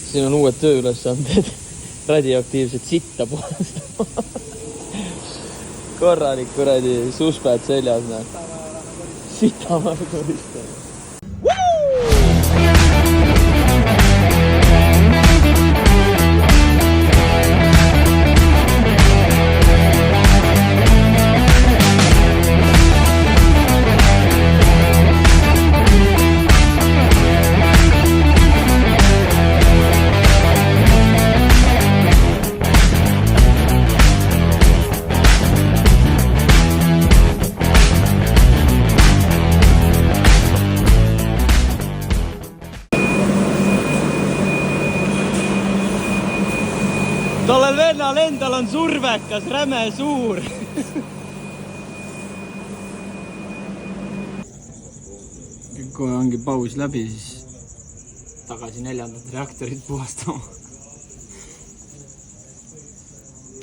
Siin on uued tööülesanded. Radioaktiivset sitta puhastama. Korralik kuradi susped seljas. Sita ma koristan. Tollel vennal endal on survekas, räme suur. Kui ongi paus läbi, siis tagasi 4. reaktorit puhastama.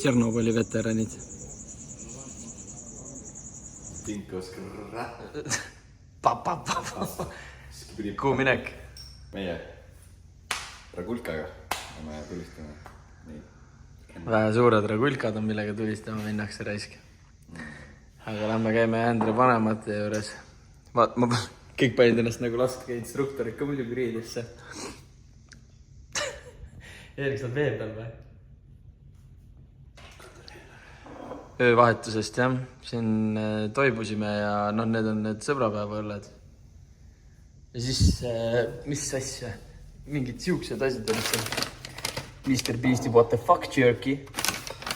Tšernobõli veteranid. Tinkos Kuhu minek? Meie Ragulkaga me tulistame. Nii. Vähe suured ragulkad on, millega tulistama minnakse raisk. Aga lähme käime Ändre vanemate juures. Vaat, ma kõik panid ennast nagu laske instruktorid ka muidugi riidesse. Erik, saad vee peal või? Öövahetusest, jah. Siin toibusime ja need on need sõbrapäevaõlled. Ja siis, mis asja? Mingid siuksed asjad on seal. Mr. Beasti What the fuck jerky.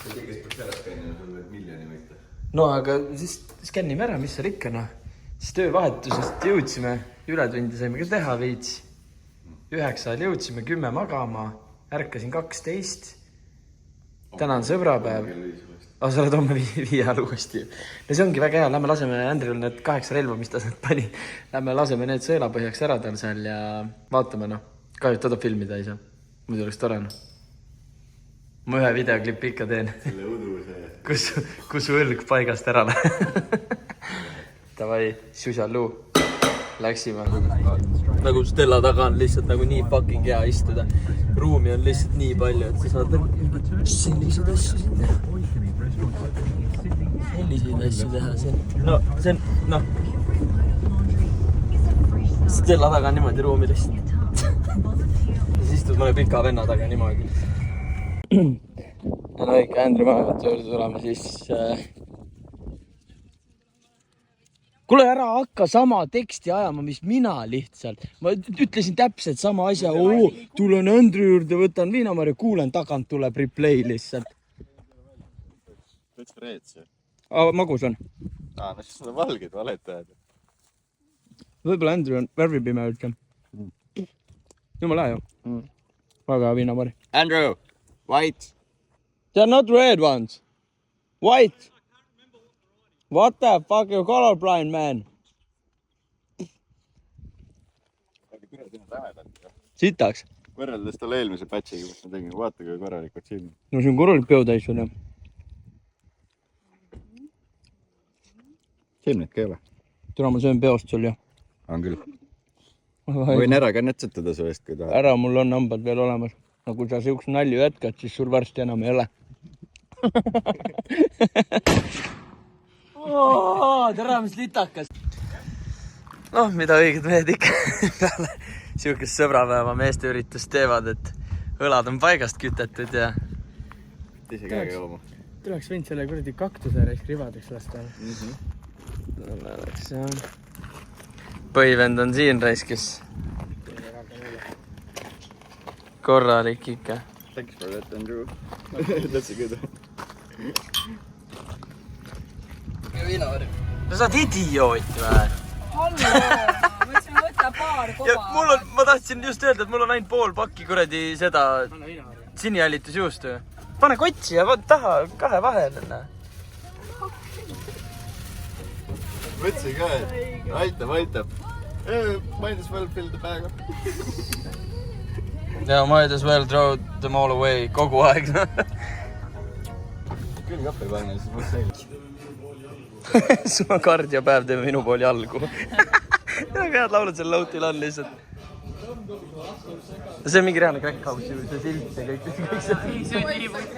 See kes peaks ära skännima, sul võid miljoni võita. No aga siis skännime ära, mis seal ikka, Siis töövahetusest jõudsime, ületundi saime ka teha veits. 9 jõudsime, 10 magama, ärkasin 12. Täna on sõbrapäev. Sa oled homme 5 uuesti. No see ongi väga hea, lähme laseme Andrew'l need 8 relva, mis ta pani. Lähme laseme need sõelapõhjaks ära tal seal ja vaatame, kahjut teda filmida ei saa. Muidu oleks tore, Ma ühe videoklipi ikka teen. Selle udu see. Kus su õlg paigast ära läheb. Davai, susaluu. Läksime. Nagu Stella taga on lihtsalt nagu nii fucking hea istuda. Ruumi on lihtsalt nii palju, et sa saad selliseid asju siin teha. Selliseid asju teha siin. No, see on, Stella taga on niimoodi ruumi lihtsalt. Siis istud mõne pika venna taga niimoodi. Ja ikka Ändri vanemate juurde tuleme, siis... Kuule, ära hakka sama teksti ajama, mis mina lihtsalt. Ma ütlesin täpselt sama asja. Tulen Ändri juurde, võtan viinamarja, kuulen tagant tuleb replay lihtsalt. Võts freetse. Magus on. No siis on valged valetajad. Võib-olla Ändri on värvipime üldse. Jumala hea ju. Väga viinamari. Andrew, white. They are not red ones. White. What the fuck, you colorblind, man? Sitaks. Võrreldes talle eelmise patchiga, kus ma tegin, vaata kui korralikult silmi. No see on korralik peotäis sul, jah. Silmid ka ei ole. Tule ma söön peost sul, jah. On küll. Võin ära kannetsetada su eest, kui tahad. Ära, mul on hambad veel olemas. No kui sa siuks nalju jätkad, siis sul varsti enam ei ole. Tere, mis litakas. Mida õiged mehed ikka peale siukest sõbrapäeva meeste üritust teevad, et õlad on paigast kütetud ja... Ise käega jooma. Tuleks võinud selle kuradi kaktuse rivadeks lasta. Põhivend on siin raiskis. Korralik ikka. Thanks for that, Andrew. That's a good one. No sa oled idioot või? Hallo, võtsin võtta paar koba. Ma tahtsin just öelda, et mul on ainult pool pakki kuradi seda sinihällitusjuustu. Pane kotsi ja taha kahe vahel. Võtsi ka, et aitab. Might as well fill the bag up. Yeah, might as well throw them all away kogu aeg. Küll kappi panna, siis võt selge. Suma kardiopäev teeme minu pooli algu. Väga head laulud seal lautil on lihtsalt. see on mingi reaalne crack house ju, see silt ja kõik see. see on tilipuit.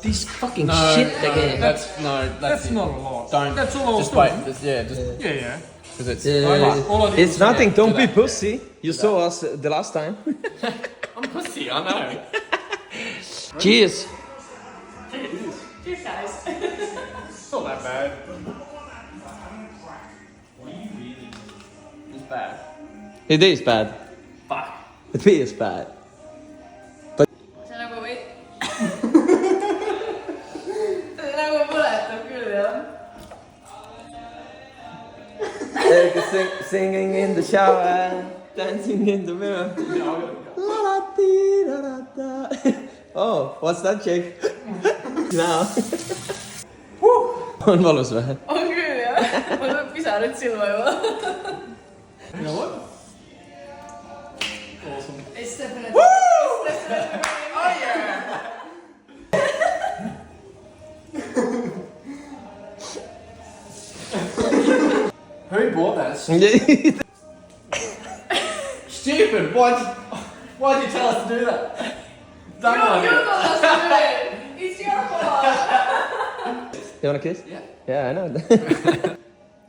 This fucking shit again. That's not a lot. That's all just by yeah. It's nothing, don't be pussy. You saw us the last time. I'm pussy, I know. Cheers. Cheers, guys. It's not that bad. It's bad. It is bad. Fuck. It is bad. see nagu või... see nagu põletab küll, jah. Singing in the shower, dancing in the mirror. Oh, what's that chick? Now. On valus või? On küll, jah. Mul tuleb pisarad silma juba. You know what? Awesome. It's definitely... Oh, yeah. Who bought that? Stupid! Why'd you tell us to do that? Don't You like it. told us to do it. It's your fault. You wanna kiss? Yeah. Yeah, I know.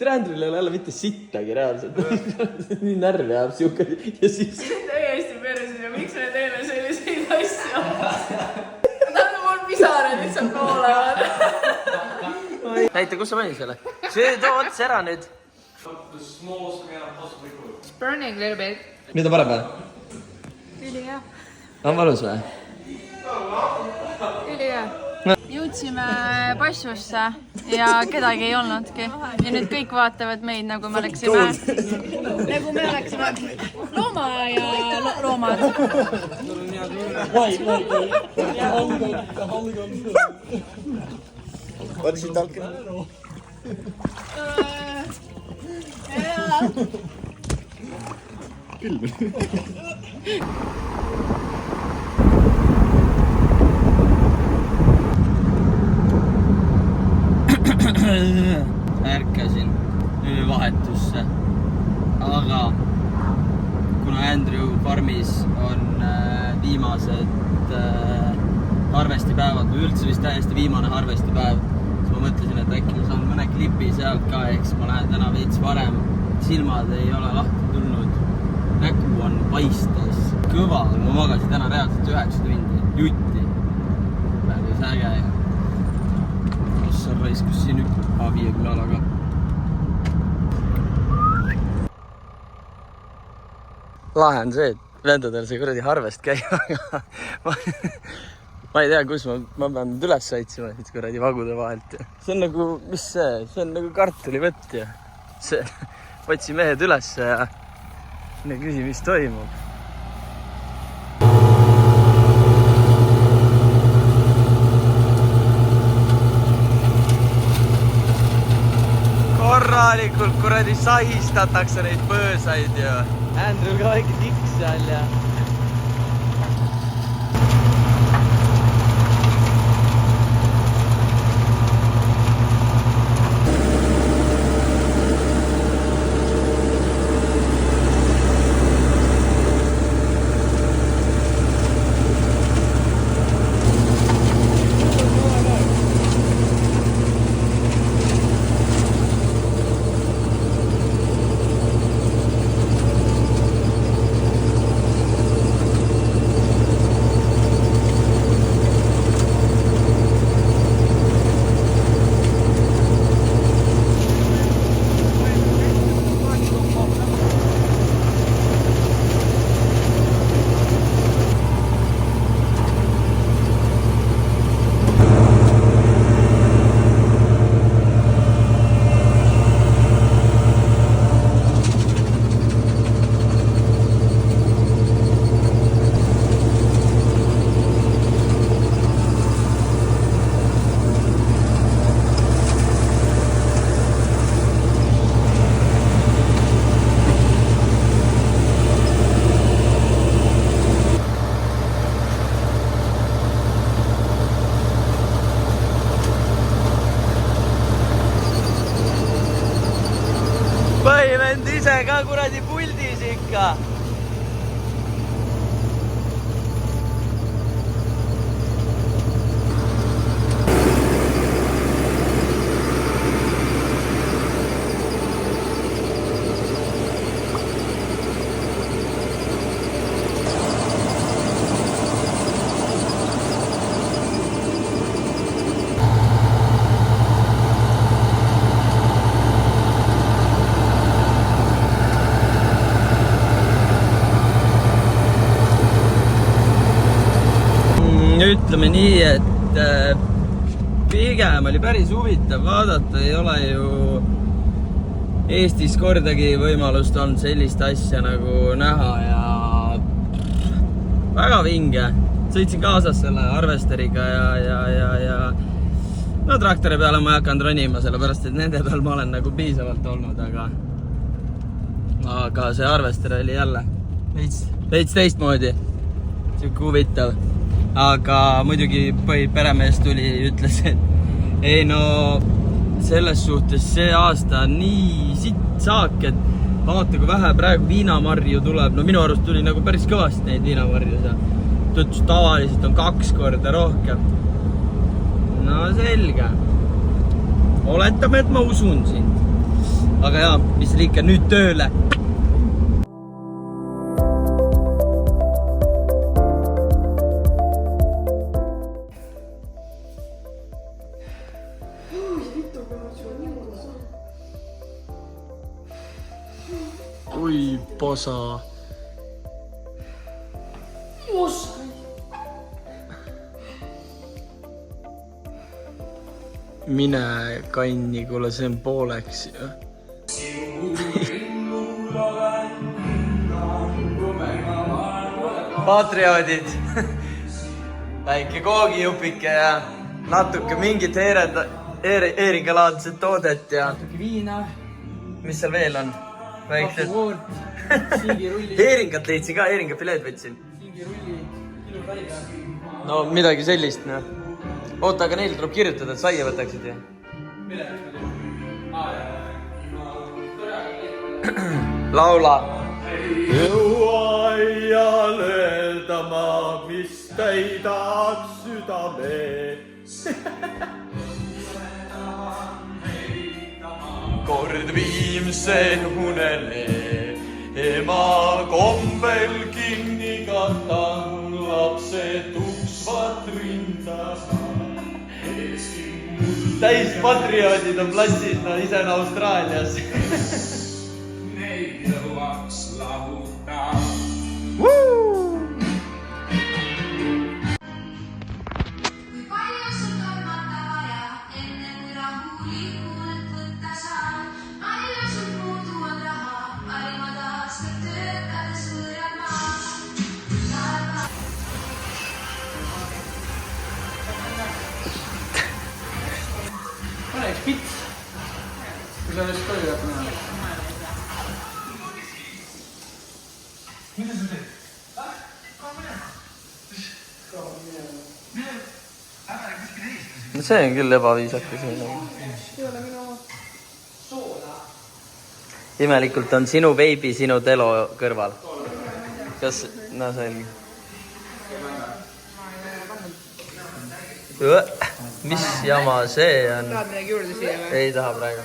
Tere, Andril ei ole jälle mitte sittagi reaalselt. Nii närvi ajab siuke ja siis... Täiesti perses ja miks me teeme selliseid asju? Tähendab, mul pisarad lihtsalt noolevad. Näita, kus sa panin selle? See too ots ära nüüd. The smallest amount I possibly could. It's burning a little bit. Nüüd on parem või? Ülihea. On valus või? Ülihea. Jõudsime passusse ja kedagi ei olnudki. Ja nüüd kõik vaatavad meid, nagu me oleksime... Nagu me oleksime loomaaia loomad. What is she talking? Ärkasin öövahetusse, aga kuna Andrew farmis on viimased harvestipäevad või üldse vist täiesti viimane harvestipäev, siis ma mõtlesin, et äkki ma saan mõne klipi sealt ka, eks ma lähen täna veits varem, silmad ei ole lahti tulnud, nägu on paistes, kõva, ma magasin täna reaalselt 9 tundi, jutti, päris äge ja sa raiskus siin hüppa 50 alaga. Lahe on see, et vendadel see kuradi harvest käib, aga ma ei tea, kus ma pean nüüd üles sõitsima siit kuradi vagude vahelt. See on nagu, mis see? See on nagu kartulivõtt ja see, otsi mehed üles ja küsi, mis toimub. Korralikult kuradi sahistatakse neid põõsaid ja Andrew ka väike tiks seal ja kuradi puldis ikka. Ütleme nii, et pigem oli päris huvitav vaadata, ei ole ju Eestis kordagi võimalust olnud sellist asja nagu näha ja väga vinge. Sõitsin kaasas selle arvesteriga ja no traktori peale ma ei hakanud ronima, sellepärast et nende peal ma olen nagu piisavalt olnud, aga see arvester oli jälle veits teistmoodi, siuke huvitav. Aga muidugi peremees tuli ja ütles, et ei no selles suhtes see aasta on nii sitt saak, et vaata kui vähe praegu viinamarju tuleb. No minu arust tuli nagu päris kõvasti neid viinamarju. Tõttus tavaliselt on 2 korda rohkem. No selge. Oletame, et ma usun sind. Aga jaa, mis ikka nüüd tööle. Oi, posa. Mine kanni, kuule see on pooleks ju. Patrioodid. Väike koogijupike ja natuke mingit eeringalaadset toodet ja natuke viina. Mis seal veel on? Väiksed. Eeringat leidsin ka, eeringapileed võtsin. No midagi sellist, noh. Oota, aga neil tuleb kirjutada, et saia võtaksid ju. Laula. Jõua aial öelda ma, mis täidaks südame. Kord viimsen unele, ema kombel kinni katan, lapsed uksvad rindas. Täis patrioodid on plassis, no ise on Austraalias. Neid jõuaks lahuta. Oleks pits, kui sa oleks toivat näha. Mida sa teed? No see on küll ebaviisakas. Imelikult on sinu veebi sinu telo kõrval. Kas, no selge. Mis jama see on? Tahad midagi juurde siia või? Ei taha praegu.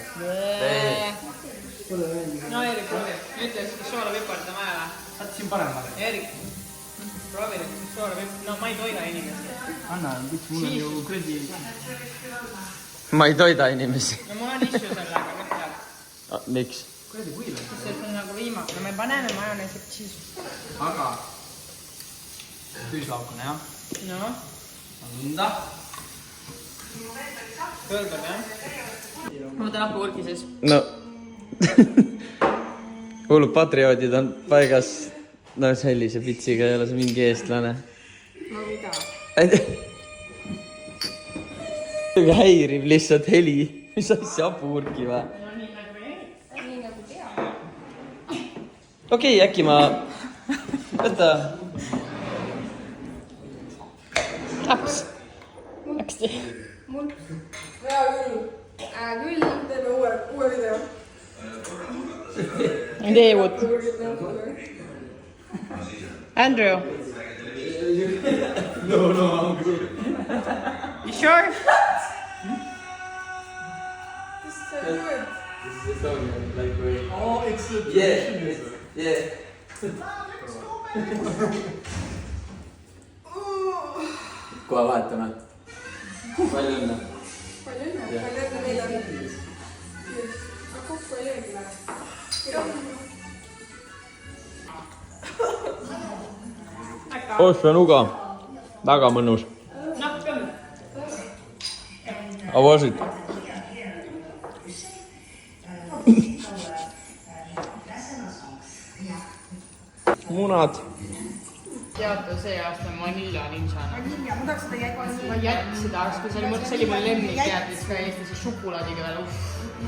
No Eerik, ütle, kas soola viparda vaja või? Saad siin paremale. Eerik, proovi nüüd, kas soola viparda. No ma ei toida inimesi. Anna, miks mul on ju kredi... Ma ei toida inimesi. No mul on issu sellega, mis tead. Miks? Kredi võivad. Sest see on nagu viimaks. No me paneme majoneesi cheese. Aga... Tüüslaukune, jah? No. Nõnda. Kõlbab, jah? Ma võtan appi urki siis. No. Hullud patrioodid on paigas. No sellise pitsiga ei ole see mingi eestlane. No mida? Häirib lihtsalt heli. Mis asja apurki või? No nii nagu tea. Okei, äkki ma... Võta. Läks. Läksti. Mul? Hea küll. Küll teeme uue video. David. Andrew. No, I'm good. You sure? Oh, it's the Yeah. kohe vahetame. Palju õnne. Ossa-nuga. Väga mõnus. Avasid. Munad. Teate see aasta vanilja ninjana. Vanilja, ma tahaks seda jätta. Ma jätsin seda, kui see oli mu lemmikjäätis ka Eestis ja šokolaadiga veel.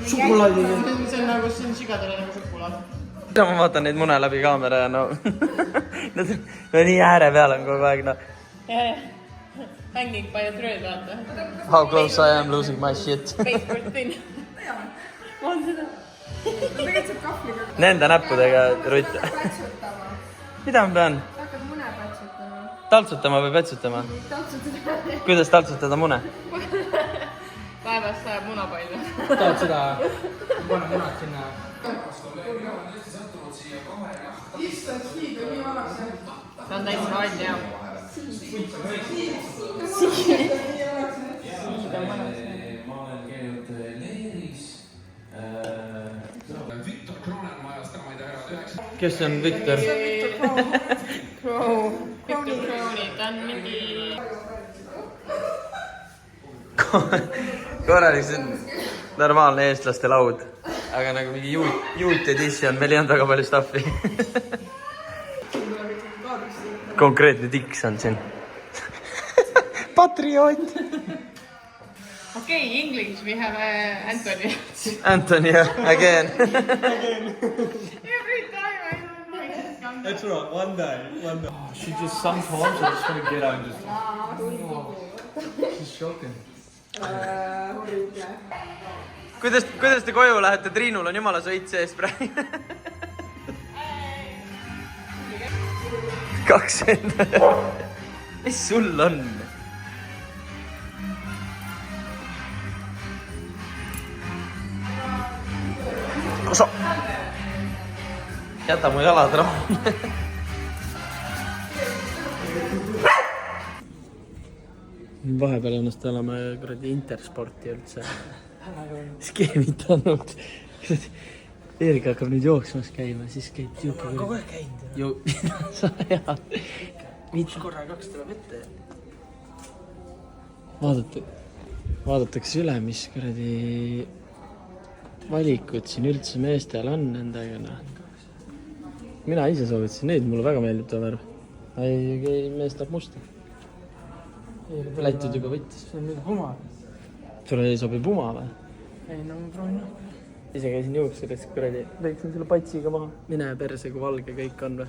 Šokolaadiga? See on nagu, see on sigadele nagu šokolaad. Ma vaatan neid mune läbi kaamera ja no nad on nii ääre peal on kogu aeg, no. Hanging by a thread, vaata. How close I am losing my shit. Baseboard thing. Ma olen seda. Tegelikult saab kahvliga. Nende näppudega rutt. Pätsutama. Mida ma pean? Hakkad mune pätsutama. Taltsutama või pätsutama? Taltsutada. Kuidas taltsutada mune? Päevast sajab munapalju. Tahad seda? Pane munad sinna. See on täitsa hall, jah. Ma olen käinud Leeris. Viktor Kronenmajast, täna ma ei tea, Kes on Viktor? Viktor Kroni, ta on mingi... Korralik, see on normaalne eestlaste laud. Aga nagu mingi youth edition, meil ei olnud väga palju staffi. Konkreetne tiks on siin. Patrioot. Okay, English, we have Anthony. Anthony, again. Every time I don't That's right, one day. Oh, she just sometimes I just want to get out and just... She's shocking. Kuidas te koju lähete? Triinul on jumala sõit sees praegu. 20. Mis sul on? Kosa! Jäta mu jalad rahu. Vahepeal ennast oleme kuradi Intersporti üldse skeemitanud. Eerika hakkab nüüd jooksmas käima, siis käid juuka. Kogu aeg käinud. Sa hea. Viits korra 2 tuleb ette. Vaadatakse üle, mis kuradi valikud siin üldse meestel on nendega. Mina ise soovitasin neid, mulle väga meeldib ta värv. Mees tahab musta. Lätud juba võttis. See on mingi puma. Sulle ei sobi puma või? Ei, no ma proovin. Ise käisin juuksuris, kuradi. Lõiksin selle patsiga maha. Mine perse, kui valge kõik on või?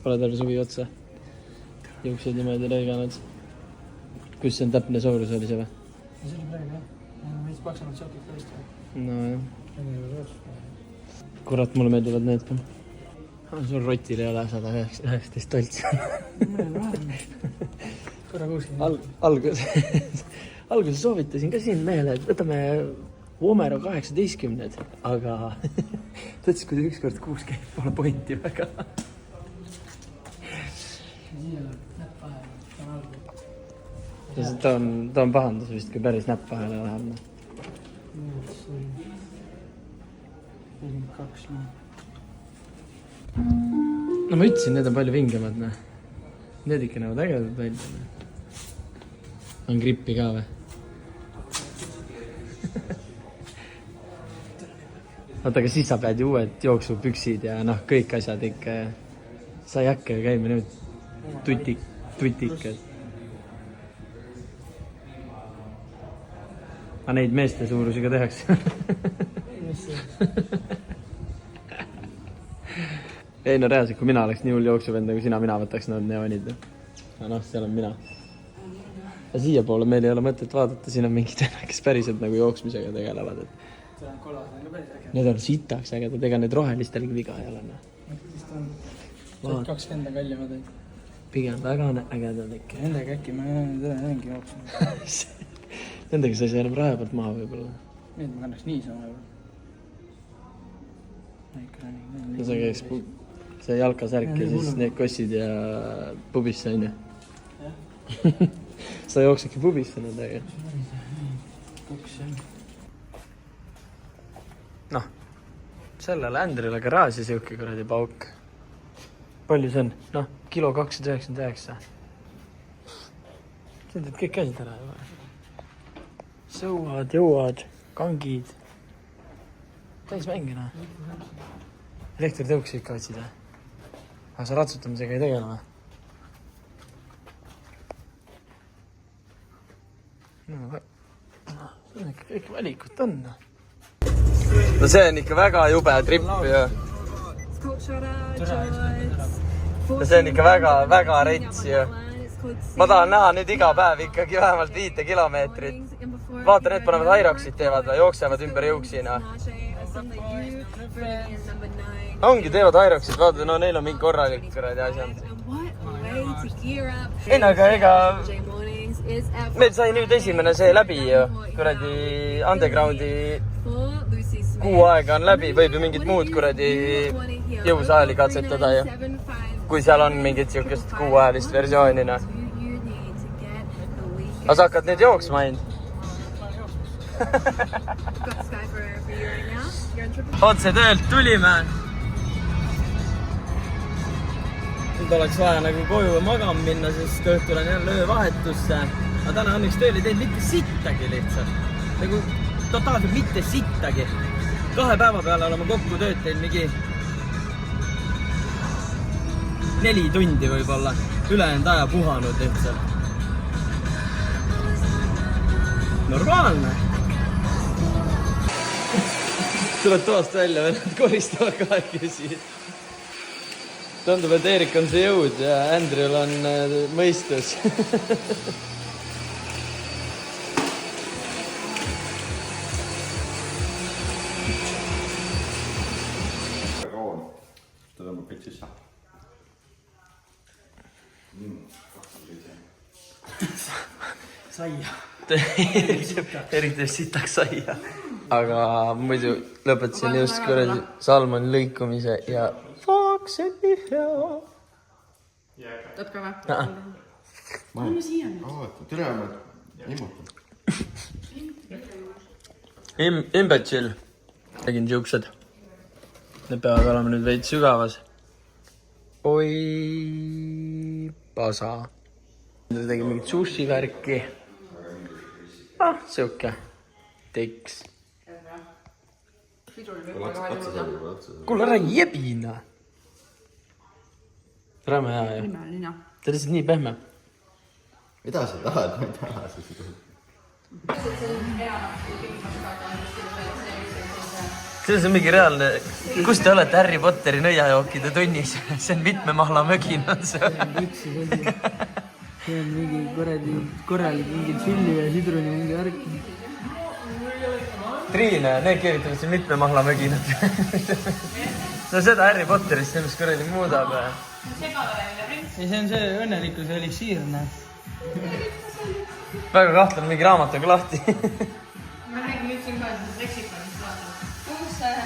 Pole terve suvi otsa. Juuksed niimoodi lõiganud. Kus see on täpne suurus oli see või? See oli praegu jah. Ma võiks paksamalt šokid tõesti. No jah. Kurat, mulle meeldivad need. Sul rotil ei ole 119 toltsi. Korra 60. Alguses soovitasin ka siin mehele, et võtame Omero 18-d, aga ta ütles, kui ta ükskord 6 käib, pole pointi väga. Ta on pahandus vist, kui päris näpp vahele läheb. No ma ütlesin, need on palju vingemad. Need ikka näevad ägedad välja. On grippi ka või? Vaata, aga siis sa pead ju uued jooksupüksid ja kõik asjad ikka. Sa ei hakka ju käima nüüd tutikad. Aga neid meeste suurusega tehakse. Ei no reaalselt, kui mina oleks nii hull jooksuvend, kui mina võtaks need neonid. Aga noh, seal on mina. Ja siia poole meil ei ole mõtet vaadata, siin on mingid, kes päriselt nagu jooksmisega tegelevad. see on kollas, on ka päris äge. Need on sitaks ägedad, ega need rohelistelgi viga ei ole. Siis ta on 20 kallimad. Pigem väga ägedad ikka. Nendega äkki ma enamgi jooksnud. Nendega sa ei saa enam raja pealt maha võib-olla. Need ma kannaks niisama võib-olla. No sa käiks see jalkasärk ja siis need kossid ja pubisse on ju. Sa jooksidki pubisse nendega. Noh, sellele Andrile garaaži siuke kuradi pauk. Palju see on? Noh, kilo 299. See teed kõik käsid ära juba. Sõuad, jõuad, kangid. Täis mängina. Elektritõuksi ikka otsid, jah? Aga sa ratsutamisega ei tegele või? No, see on ikka kõik valikut on. No see on ikka väga jube trip ju. No see on ikka väga rets ju. Ma tahan näha nüüd iga päev ikkagi vähemalt 5 kilomeetrit. Vaata, need panevad Hyroxit teevad või jooksevad ümber jõuksina. Ongi, teevad Hyroxit, vaata, no neil on mingi korralik kuradi asjad. Ei, aga ega... Meil sai nüüd esimene see läbi ju. Kuradi undergroundi kuu aega on läbi, võib ju mingid muud kuradi jõusaali katsetada ju. Kui seal on mingit siukest kuuajalist versioonina. Aga sa hakkad nüüd jooksma ainult? Otse töölt tulime. Nüüd oleks vaja nagu koju magama minna, sest õhtul on jälle öövahetusse. Aga täna õnneks tööl ei teinud mitte sittagi lihtsalt. Nagu totaalselt mitte sittagi. 2 päeva peale oleme kokku tööd teinud mingi 4 tundi võib-olla. Ülejäänud aja puhanud lihtsalt. Normaalne. Tuled toast välja või nad koristavad kahekesi. Tundub, et Eerik on see jõud ja Andrew'l on mõistus. Roon. Ta tõmbab kõik sisse. Saia. Erik teeb sitaks saia. Aga muidu lõpetasin just kuradi salmoni lõikumise ja fuck, see on nii hea. Tahad ka või? Tere, ma nimutan. Imbetšill. Tegin siuksed. Need peavad olema nüüd veid sügavas. Oi, pasa. Tegin mingit sushi värki. Siuke. Teks. Kuule, ära jebina. Räme hea ju. Ta lihtsalt nii pehme. Mida sa tahad? Ma ei taha seda. See on mingi reaalne... Kus te olete Harry Potteri nõiajookide tunnis? See on mitmemahla mögin on see. See on mingi korralik mingi tšilli ja sidruni mingi värk. Triine, need keevitavad siin mitmemahla möginat. No seda Harry Potterist, see mis kuradi muudab. Ja see on see õnnelikkuse eliksiir, näe. Väga kahtlen mingi raamatuga lahti. Ma räägin nüüd siin ka, et Meksikonist vaatan. Kus see?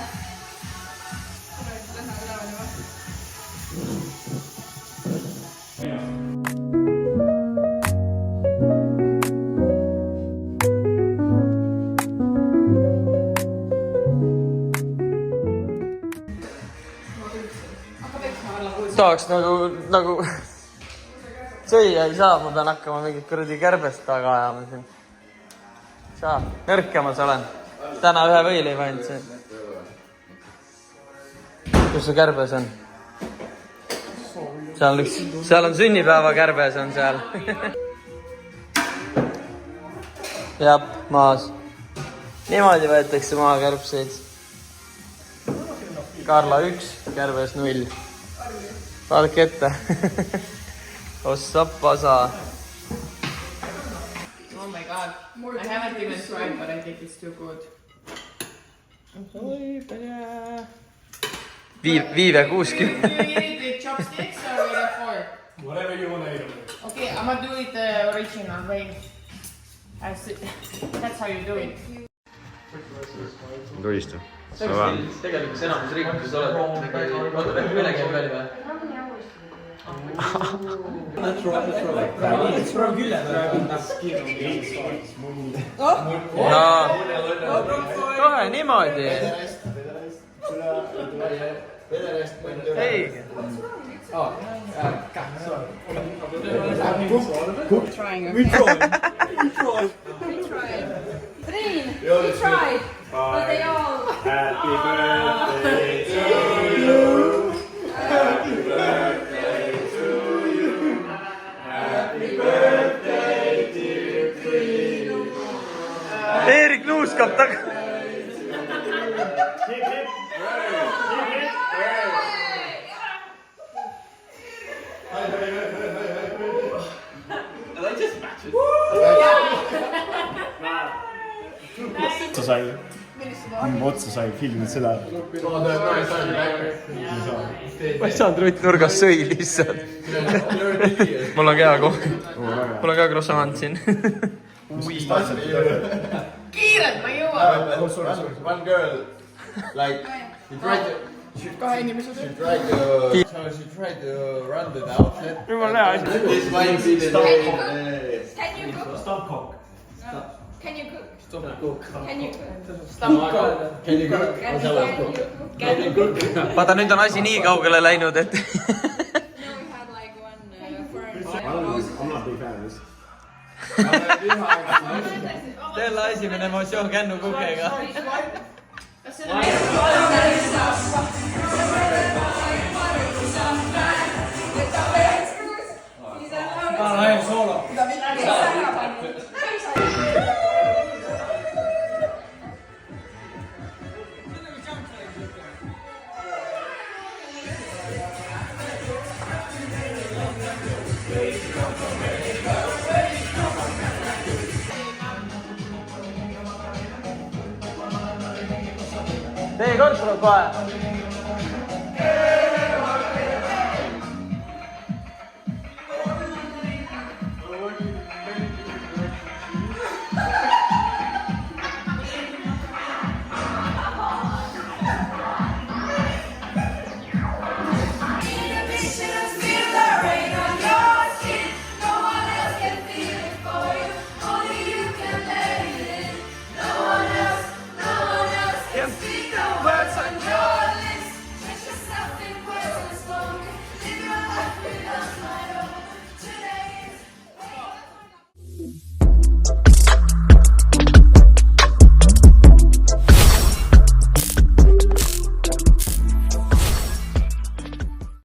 Tahaks nagu süüa ei saa, ma pean hakkama mingit kuradi kärbest taga ajama siin. Saa, nõrkemas olen. Täna ühe võileiva ainult siin. Kus see kärbes on? Seal on sünnipäeva kärbes on seal. Jab, maas. Niimoodi võetakse maha kärbseid. Karla 1, kärbes 0. Vaadake ette. Ossa pasa. Oh my god. I haven't even tried, but I think it's too good. Viive 60. You eat it with chopsticks or with a fork? Whatever you want to eat. Okay, I'm gonna do it original way. That's how you do it. tulista. tegelikult enamus rikkus oled. Oota, vene käib veel või? It's from külje peal. Kohe niimoodi. Õige. Triin, we tried, but they all... Happy birthday to you. Happy birthday to you. Happy birthday dear Triin. Eerik nuuskab taga. Otsa sai, otsa sai filmida seda. Ma ei saanud Rutt nurgas sõi lihtsalt. Mul on hea koht. Mul on ka croissant siin. Kiirelt, ma jõuan. One girl, like, she tried to run the outlet. Jumal hea asi. This might be the Can you name. cook? Stop cock. Can you cook? Can you cook? Can you cook? Can you cook? Vaata, nüüd on asi nii kaugele läinud, et... No, we had like one I'm not a big fan of this. Selle esimene emotsioon kännu kukega. Lähen soolo. Tee kord tuleb kohe.